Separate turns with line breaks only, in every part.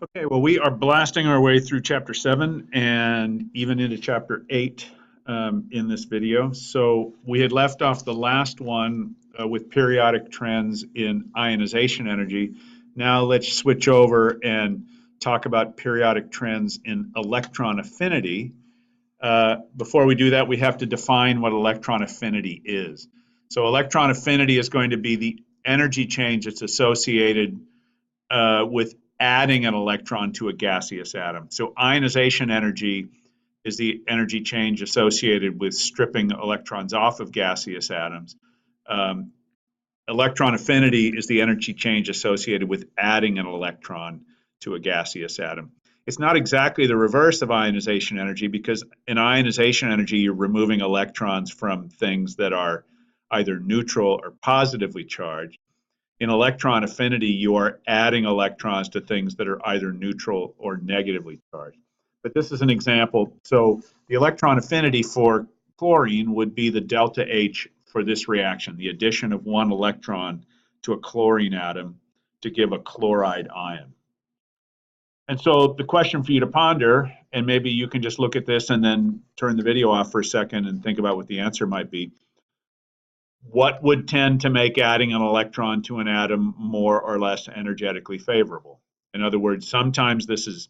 Okay, well, we are blasting our way through Chapter 7 and even into Chapter 8 in this video. So we had left off the last one with periodic trends in ionization energy. Now let's switch over and talk about periodic trends in electron affinity. Before we do that, we have to define what electron affinity is. So electron affinity is going to be the energy change that's associated with adding an electron to a gaseous atom. So ionization energy is the energy change associated with stripping electrons off of gaseous atoms. Electron affinity is the energy change associated with adding an electron to a gaseous atom. It's not exactly the reverse of ionization energy, because in ionization energy, you're removing electrons from things that are either neutral or positively charged. In electron affinity, you are adding electrons to things that are either neutral or negatively charged. But this is an example. So the electron affinity for chlorine would be the delta H for this reaction, the addition of one electron to a chlorine atom to give a chloride ion. And so the question for you to ponder, and maybe you can just look at this and then turn the video off for a second and think about what the answer might be. What would tend to make adding an electron to an atom more or less energetically favorable? In other words, sometimes this is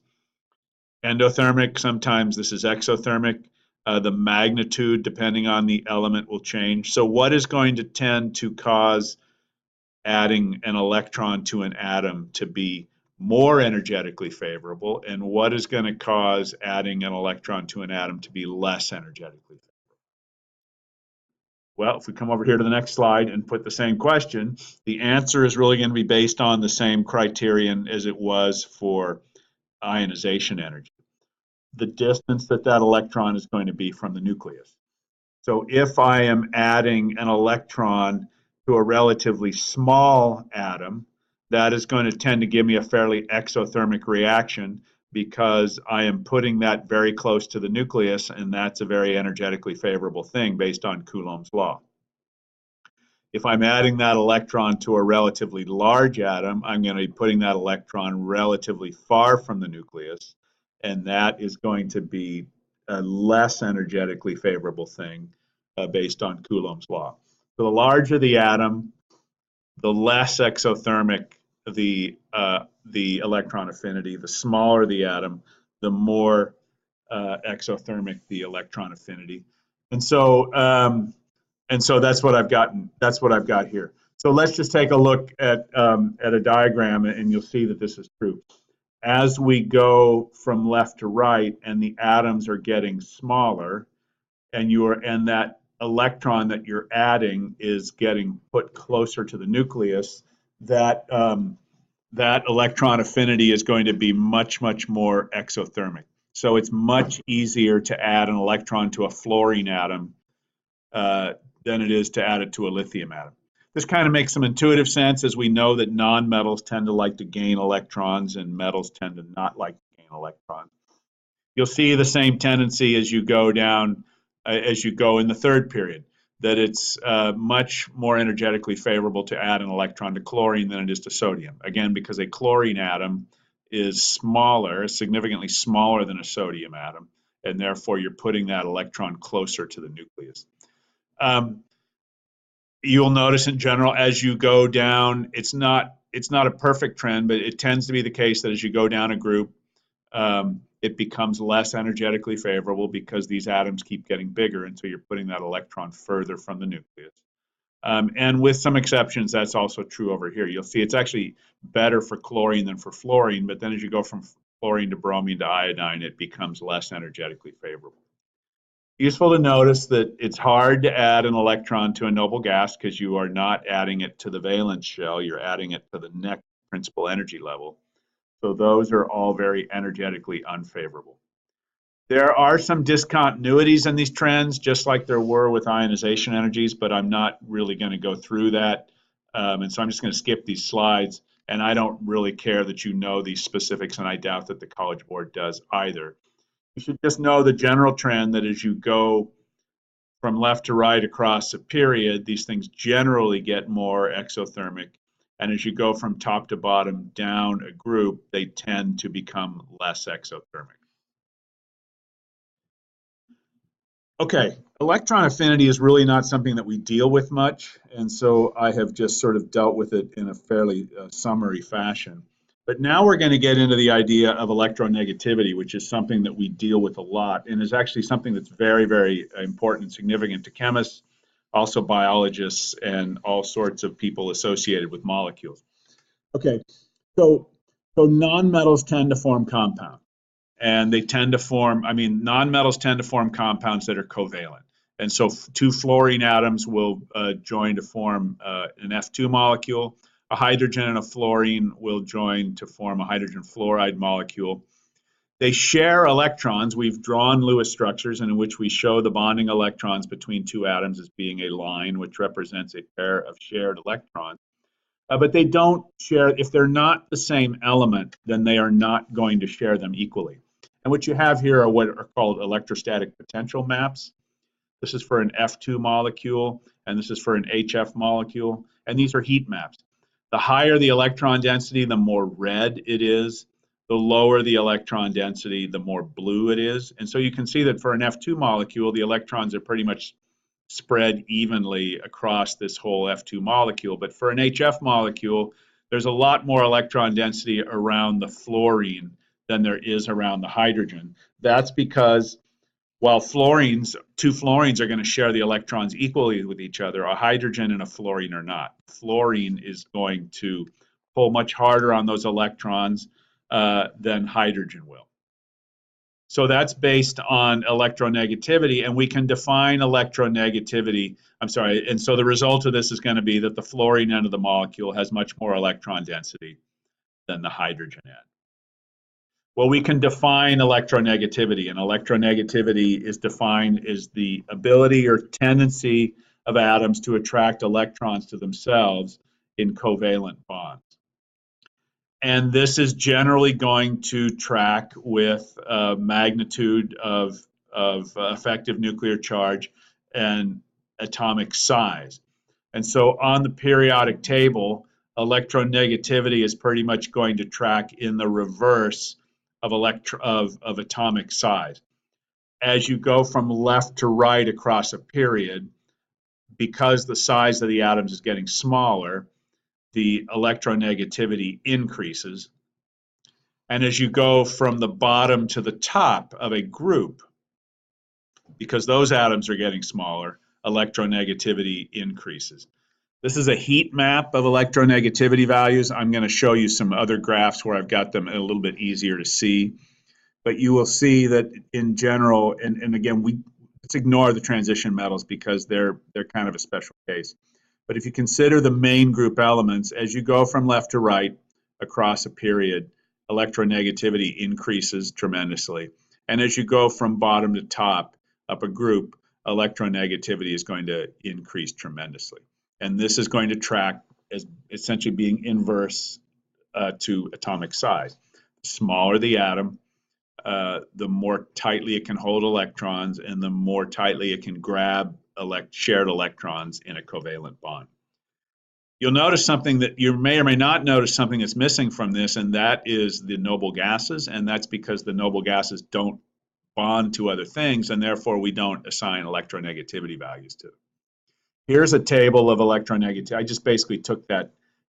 endothermic, sometimes this is exothermic. The magnitude, depending on the element, will change. So what is going to tend to cause adding an electron to an atom to be more energetically favorable, and what is going to cause adding an electron to an atom to be less energetically favorable? Well, if we come over here to the next slide and put the same question, the answer is really going to be based on the same criterion as it was for ionization energy. The distance that that electron is going to be from the nucleus. So if I am adding an electron to a relatively small atom, that is going to tend to give me a fairly exothermic reaction, because I am putting that very close to the nucleus, and that's a very energetically favorable thing based on Coulomb's law. If I'm adding that electron to a relatively large atom, I'm going to be putting that electron relatively far from the nucleus, and that is going to be a less energetically favorable thing based on Coulomb's law. So the larger the atom, the less exothermic the electron affinity. The smaller the atom, the more exothermic the electron affinity. And so that's what I've gotten. That's what I've got here. So let's just take a look at a diagram, and you'll see that this is true. As we go from left to right, and the atoms are getting smaller, and that electron that you're adding is getting put closer to the nucleus, that that electron affinity is going to be much, much more exothermic. So it's much easier to add an electron to a fluorine atom than it is to add it to a lithium atom. This kind of makes some intuitive sense, as we know that nonmetals tend to like to gain electrons and metals tend to not like to gain electrons. You'll see the same tendency as you go down, as you go in the third period, that it's much more energetically favorable to add an electron to chlorine than it is to sodium. Again, because a chlorine atom is smaller, significantly smaller than a sodium atom, and therefore you're putting that electron closer to the nucleus. You'll notice in general, as you go down, it's not a perfect trend, but it tends to be the case that as you go down a group, it becomes less energetically favorable because these atoms keep getting bigger, and so you're putting that electron further from the nucleus. And with some exceptions, that's also true over here. You'll see it's actually better for chlorine than for fluorine, but then as you go from fluorine to bromine to iodine, it becomes less energetically favorable. Useful to notice that it's hard to add an electron to a noble gas, because you are not adding it to the valence shell, you're adding it to the next principal energy level. So those are all very energetically unfavorable. There are some discontinuities in these trends, just like there were with ionization energies, but I'm not really going to go through that. And so I'm just going to skip these slides, and I don't really care that you know these specifics, and I doubt that the College Board does either. You should just know the general trend that as you go from left to right across a period, these things generally get more exothermic And as you go from top to bottom down a group, they tend to become less exothermic. Okay, electron affinity is really not something that we deal with much, and so I have just sort of dealt with it in a fairly summary fashion. But now we're going to get into the idea of electronegativity, which is something that we deal with a lot and is actually something that's very, very important and significant to chemists, also biologists, and all sorts of people associated with molecules. Okay, so nonmetals tend to form compounds. And they tend to form, nonmetals tend to form compounds that are covalent. And so two fluorine atoms will join to form an F2 molecule. A hydrogen and a fluorine will join to form a hydrogen fluoride molecule. They share electrons. We've drawn Lewis structures in which we show the bonding electrons between two atoms as being a line, which represents a pair of shared electrons. But they don't share, if they're not the same element, then they are not going to share them equally. And what you have here are what are called electrostatic potential maps. This is for an F2 molecule, and this is for an HF molecule, and these are heat maps. The higher the electron density, the more red it is. The lower the electron density, the more blue it is. And so you can see that for an F2 molecule, the electrons are pretty much spread evenly across this whole F2 molecule. But for an HF molecule, there's a lot more electron density around the fluorine than there is around the hydrogen. That's because while two fluorines are going to share the electrons equally with each other, a hydrogen and a fluorine are not. Fluorine is going to pull much harder on those electrons than hydrogen will. So that's based on electronegativity, and we can define electronegativity. And so the result of this is going to be that the fluorine end of the molecule has much more electron density than the hydrogen end. Well, we can define electronegativity, and electronegativity is defined as the ability or tendency of atoms to attract electrons to themselves in covalent bonds. And this is generally going to track with magnitude of effective nuclear charge and atomic size. And so on the periodic table, electronegativity is pretty much going to track in the reverse of atomic size. As you go from left to right across a period, because the size of the atoms is getting smaller, the electronegativity increases. And as you go from the bottom to the top of a group, because those atoms are getting smaller, electronegativity increases. This is a heat map of electronegativity values. I'm going to show you some other graphs where I've got them a little bit easier to see. But you will see that in general, and again, let's ignore the transition metals because they're kind of a special case. But if you consider the main group elements, as you go from left to right across a period, electronegativity increases tremendously. And as you go from bottom to top up a group, electronegativity is going to increase tremendously. And this is going to track as essentially being inverse to atomic size. The smaller the atom, the more tightly it can hold electrons, and the more tightly it can grab shared electrons in a covalent bond. You'll notice something that you may or may not notice something that's missing from this, and that is the noble gases, and that's because the noble gases don't bond to other things, and therefore we don't assign electronegativity values to them. Here's a table of electronegativity. I just basically took that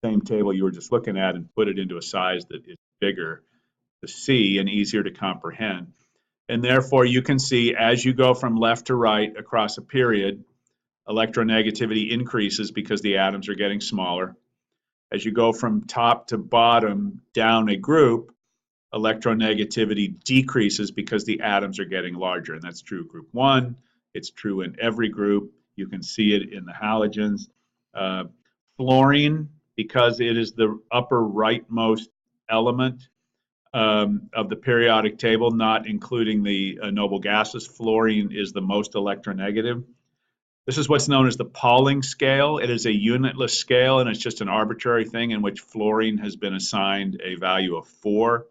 same table you were just looking at and put it into a size that is bigger to see and easier to comprehend. And therefore you can see as you go from left to right across a period, electronegativity increases because the atoms are getting smaller. As you go from top to bottom down a group, electronegativity decreases because the atoms are getting larger. And that's true group 1. It's true in every group. You can see it in the halogens. Fluorine, because it is the upper rightmost element of the periodic table, not including the noble gases, fluorine is the most electronegative. This is what's known as the Pauling scale. It is a unitless scale, and it's just an arbitrary thing in which fluorine has been assigned a value of 4.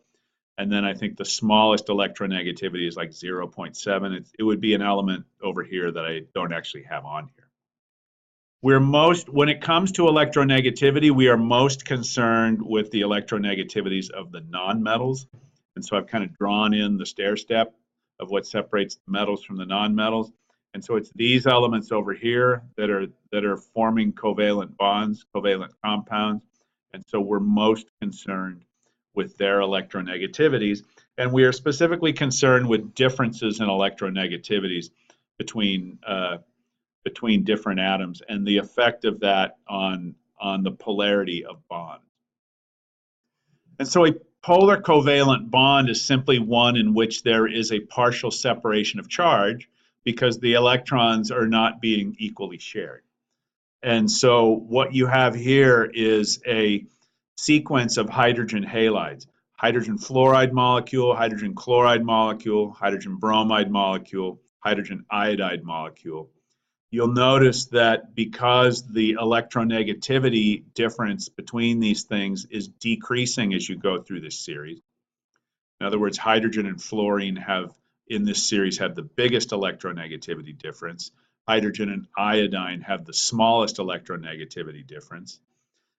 And then I think the smallest electronegativity is like 0.7. It would be an element over here that I don't actually have on here. when it comes to electronegativity, we are most concerned with the electronegativities of the nonmetals. And so I've kind of drawn in the stair step of what separates the metals from the nonmetals. And so it's these elements over here that are forming covalent bonds, covalent compounds. And so we're most concerned with their electronegativities. And we are specifically concerned with differences in electronegativities between different atoms and the effect of that on the polarity of bonds. And so a polar covalent bond is simply one in which there is a partial separation of charge because the electrons are not being equally shared. And so what you have here is a sequence of hydrogen halides: hydrogen fluoride molecule, hydrogen chloride molecule, hydrogen bromide molecule, hydrogen iodide molecule. You'll notice that because the electronegativity difference between these things is decreasing as you go through this series. In other words, hydrogen and fluorine in this series have the biggest electronegativity difference. Hydrogen and iodine have the smallest electronegativity difference.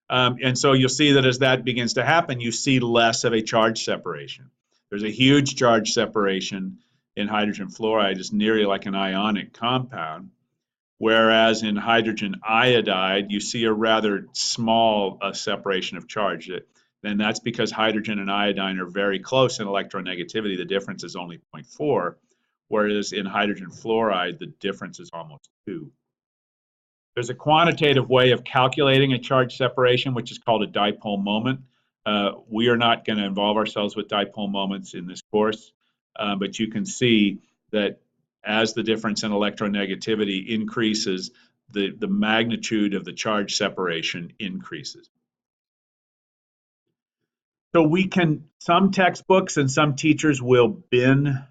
And so you'll see that as that begins to happen, you see less of a charge separation. There's a huge charge separation in hydrogen fluoride. It's nearly like an ionic compound. Whereas in hydrogen iodide, you see a rather small separation of charge. And that's because hydrogen and iodine are very close in electronegativity. The difference is only 0.4, whereas in hydrogen fluoride, the difference is almost 2. There's a quantitative way of calculating a charge separation, which is called a dipole moment. We are not going to involve ourselves with dipole moments in this course, but you can see that as the difference in electronegativity increases, the magnitude of the charge separation increases. So some textbooks and some teachers will bin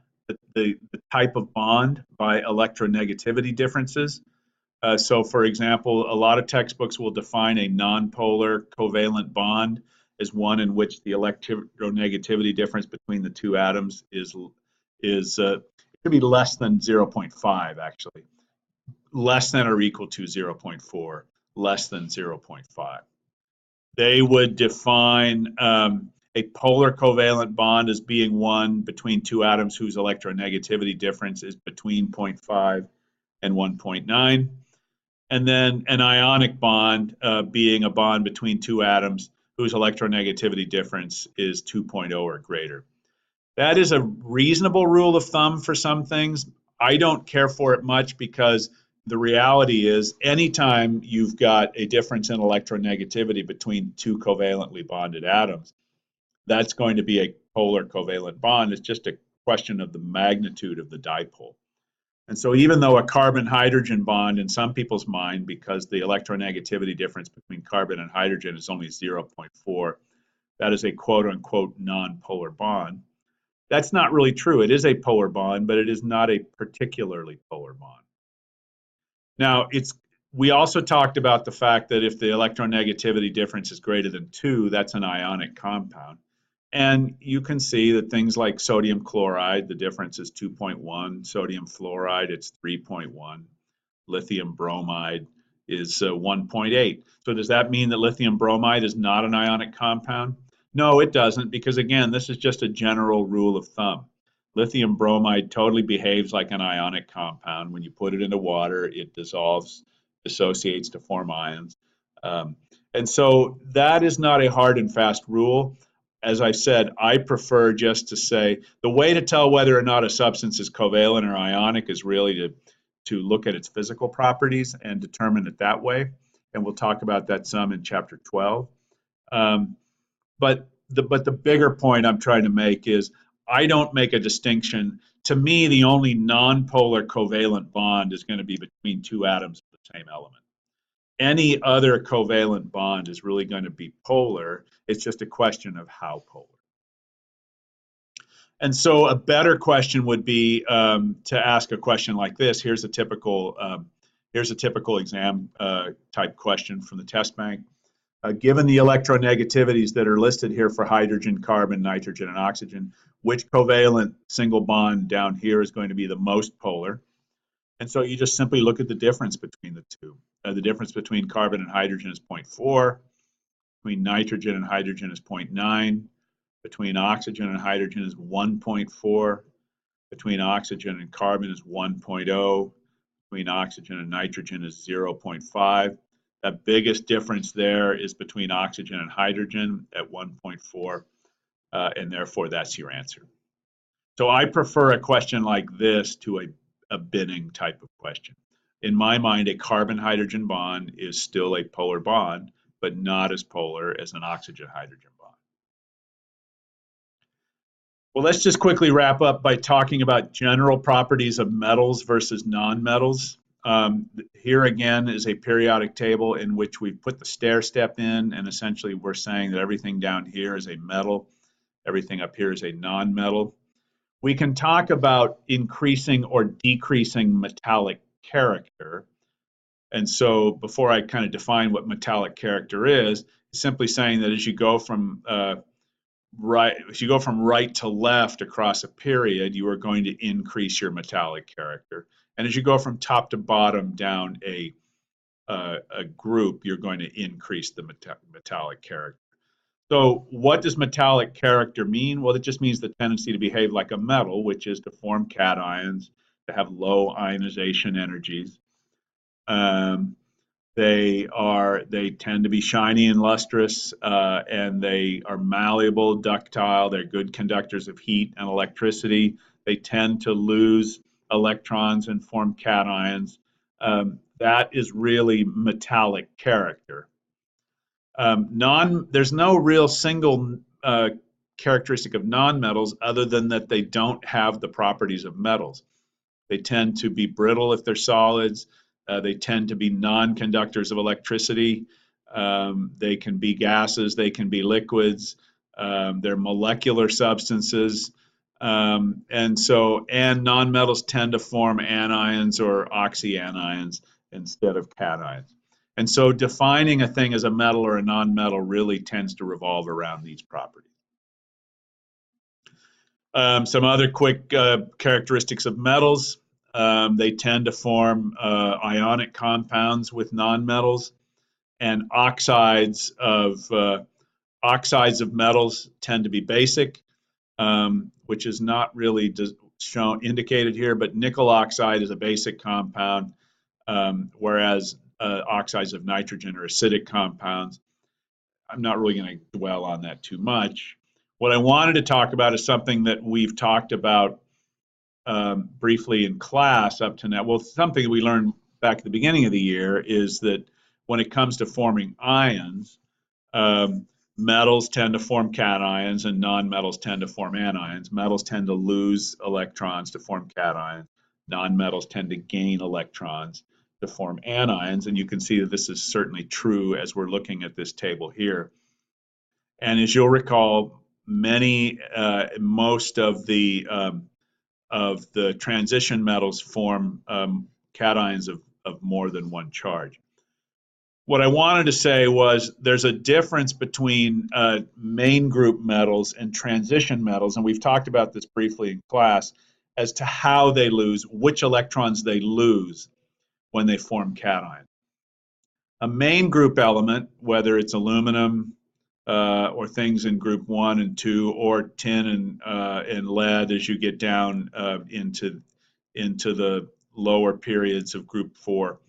the type of bond by electronegativity differences. So for example, a lot of textbooks will define a nonpolar covalent bond as one in which the electronegativity difference between the two atoms is it could be less than 0.5, actually. Less than or equal to 0.4, less than 0.5. They would define a polar covalent bond as being one between two atoms whose electronegativity difference is between 0.5 and 1.9. And then an ionic bond being a bond between two atoms whose electronegativity difference is 2.0 or greater. That is a reasonable rule of thumb for some things. I don't care for it much because the reality is anytime you've got a difference in electronegativity between two covalently bonded atoms, that's going to be a polar covalent bond. It's just a question of the magnitude of the dipole. And so even though a carbon-hydrogen bond in some people's mind, because the electronegativity difference between carbon and hydrogen is only 0.4, that is a quote-unquote non-polar bond. That's not really true. It is a polar bond, but it is not a particularly polar bond. Now, we also talked about the fact that if the electronegativity difference is greater than 2, that's an ionic compound. And you can see that things like sodium chloride, the difference is 2.1. Sodium fluoride, it's 3.1. Lithium bromide is 1.8. So does that mean that lithium bromide is not an ionic compound? No, it doesn't, because again, this is just a general rule of thumb. Lithium bromide totally behaves like an ionic compound. When you put it into water, it dissolves, dissociates to form ions. And so that is not a hard and fast rule. As I said, I prefer just to say the way to tell whether or not a substance is covalent or ionic is really to look at its physical properties and determine it that way. And we'll talk about that some in chapter 12. But the bigger point I'm trying to make is I don't make a distinction. To me, the only non-polar covalent bond is going to be between two atoms of the same element. Any other covalent bond is really going to be polar. It's just a question of how polar. And so a better question would be to ask a question like this. Here's a typical exam type question from the test bank. Given the electronegativities that are listed here for hydrogen, carbon, nitrogen, and oxygen, which covalent single bond down here is going to be the most polar? And so you just simply look at the difference between the two. the difference between carbon and hydrogen is 0.4. Between nitrogen and hydrogen is 0.9. Between oxygen and hydrogen is 1.4. Between oxygen and carbon is 1.0. Between oxygen and nitrogen is 0.5. The biggest difference there is between oxygen and hydrogen at 1.4, and therefore that's your answer. So I prefer a question like this to a binning type of question. In my mind, a carbon-hydrogen bond is still a polar bond, but not as polar as an oxygen-hydrogen bond. Well, let's just quickly wrap up by talking about general properties of metals versus nonmetals. Here again is a periodic table in which we put the stair step in, and essentially we're saying that everything down here is a metal, everything up here is a nonmetal. We can talk about increasing or decreasing metallic character. And so before I kind of define what metallic character is, simply saying that as you go from right to left across a period, you are going to increase your metallic character. And as you go from top to bottom down a group, you're going to increase the metallic character. So what does metallic character mean? Well, it just means the tendency to behave like a metal, which is to form cations, to have low ionization energies. They tend to be shiny and lustrous, and they are malleable, ductile. They're good conductors of heat and electricity. They tend to lose electrons and form cations. That is really metallic character. There's no real single characteristic of nonmetals other than that they don't have the properties of metals. They tend to be brittle if they're solids. They tend to be non-conductors of electricity. They can be gases. They can be liquids. They're molecular substances. And nonmetals tend to form anions or oxyanions instead of cations. And so defining a thing as a metal or a nonmetal really tends to revolve around these properties. Some other quick characteristics of metals. They tend to form ionic compounds with nonmetals, and oxides of metals tend to be basic, which is not really indicated here, but nickel oxide is a basic compound, whereas oxides of nitrogen are acidic compounds. I'm not really going to dwell on that too much. What I wanted to talk about is something that we've talked about briefly in class up to now. Well, something we learned back at the beginning of the year is that when it comes to forming ions, metals tend to form cations and nonmetals tend to form anions. Metals tend to lose electrons to form cations. Nonmetals tend to gain electrons to form anions, and you can see that this is certainly true as we're looking at this table here. And as you'll recall, most of the transition metals form cations of more than one charge. What I wanted to say was there's a difference between main group metals and transition metals, and we've talked about this briefly in class, as to how they lose, which electrons they lose when they form cations. A main group element, whether it's aluminum or things in group 1 and 2, or tin and lead as you get down into the lower periods of group 4,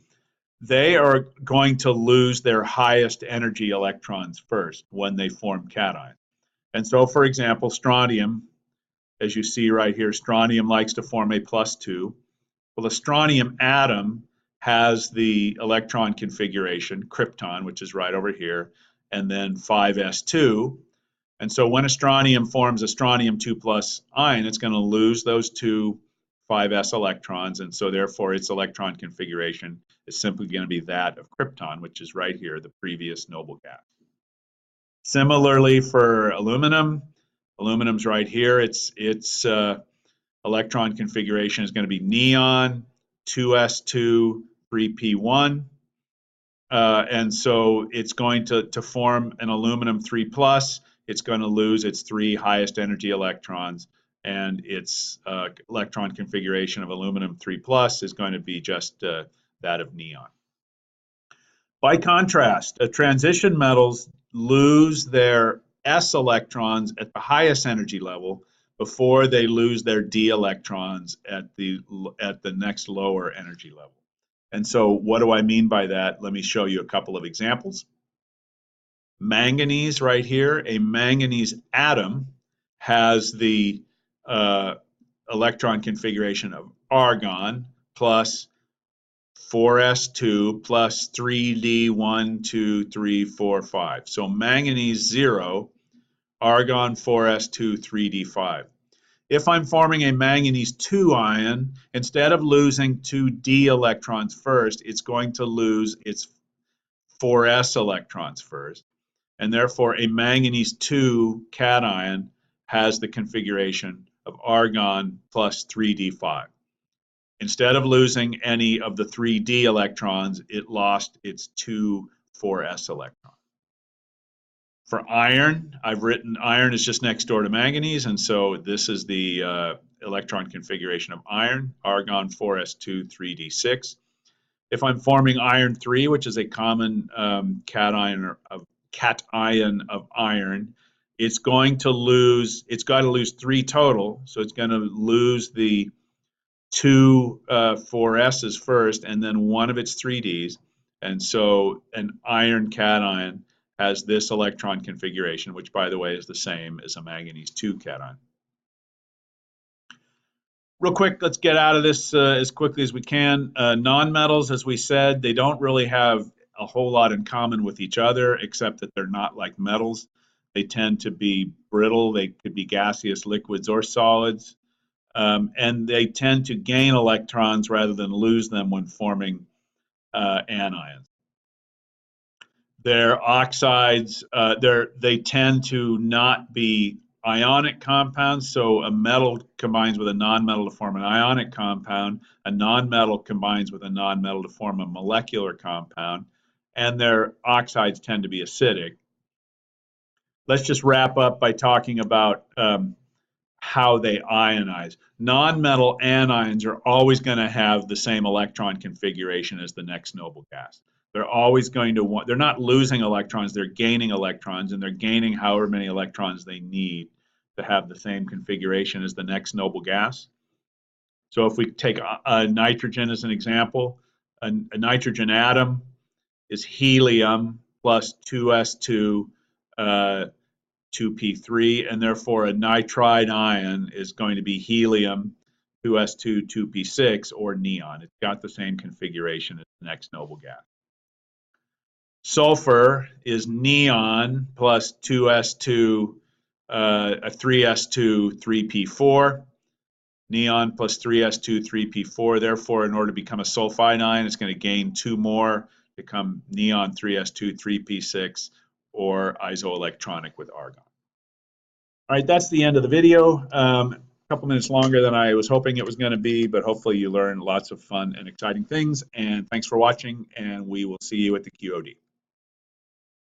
they are going to lose their highest energy electrons first when they form cations. And so, for example, strontium, as you see right here, strontium likes to form a +2. Well, the strontium atom has the electron configuration, krypton, which is right over here, and then 5s2. And so when a strontium forms a strontium 2+ ion, it's going to lose those two 5s electrons, and so therefore its electron configuration is simply going to be that of krypton, which is right here, the previous noble gas. Similarly for aluminum, aluminum's right here. Its electron configuration is going to be neon, 2s2, 3p1. And so it's going to form an aluminum 3+. It's going to lose its 3 highest energy electrons, and its electron configuration of aluminum 3+ is going to be just that of neon. By contrast, transition metals lose their s electrons at the highest energy level before they lose their d electrons at the next lower energy level. And so what do I mean by that? Let me show you a couple of examples. Manganese right here, a manganese atom has the electron configuration of argon plus 4s2 plus 3d1, 2, 3, 4, 5. So manganese 0, argon 4s2, 3d5. If I'm forming a manganese 2 ion, instead of losing 2 d electrons first, it's going to lose its 4s electrons first. And therefore, a manganese 2 cation has the configuration of argon plus 3d5. Instead of losing any of the 3d electrons, it lost its 2 4s electrons. For iron, I've written iron is just next door to manganese, and so this is the electron configuration of iron, argon 4s2, 3d6. If I'm forming iron 3, which is a common cation of iron, it's going to lose, it's got to lose 3 total, so it's going to lose the 2 4s's first and then one of its 3ds, and so an iron cation has this electron configuration, which by the way is the same as a manganese 2 cation. Real quick, let's get out of this as quickly as we can. Nonmetals, as we said, they don't really have a whole lot in common with each other, except that they're not like metals. They tend to be brittle. They could be gaseous, liquids, or solids. And they tend to gain electrons rather than lose them when forming anions. Their oxides, they tend to not be ionic compounds, so a metal combines with a nonmetal to form an ionic compound, a nonmetal combines with a nonmetal to form a molecular compound, and their oxides tend to be acidic. Let's just wrap up by talking about how they ionize. Nonmetal anions are always going to have the same electron configuration as the next noble gas. They're always going to want, they're not losing electrons, they're gaining electrons, and they're gaining however many electrons they need to have the same configuration as the next noble gas. So if we take nitrogen as an example, a nitrogen atom is helium plus 2s2, 2p3, and therefore a nitride ion is going to be helium 2s2, 2p6, or neon. It's got the same configuration as the next noble gas. Sulfur is neon plus 2s2, 3s2, 3p4. Neon plus 3s2, 3p4. Therefore, in order to become a sulfide ion, it's going to gain 2 more, become neon 3s2, 3p6, or isoelectronic with argon. All right, that's the end of the video. A couple minutes longer than I was hoping it was going to be, but hopefully you learned lots of fun and exciting things. And thanks for watching, and we will see you at the QOD.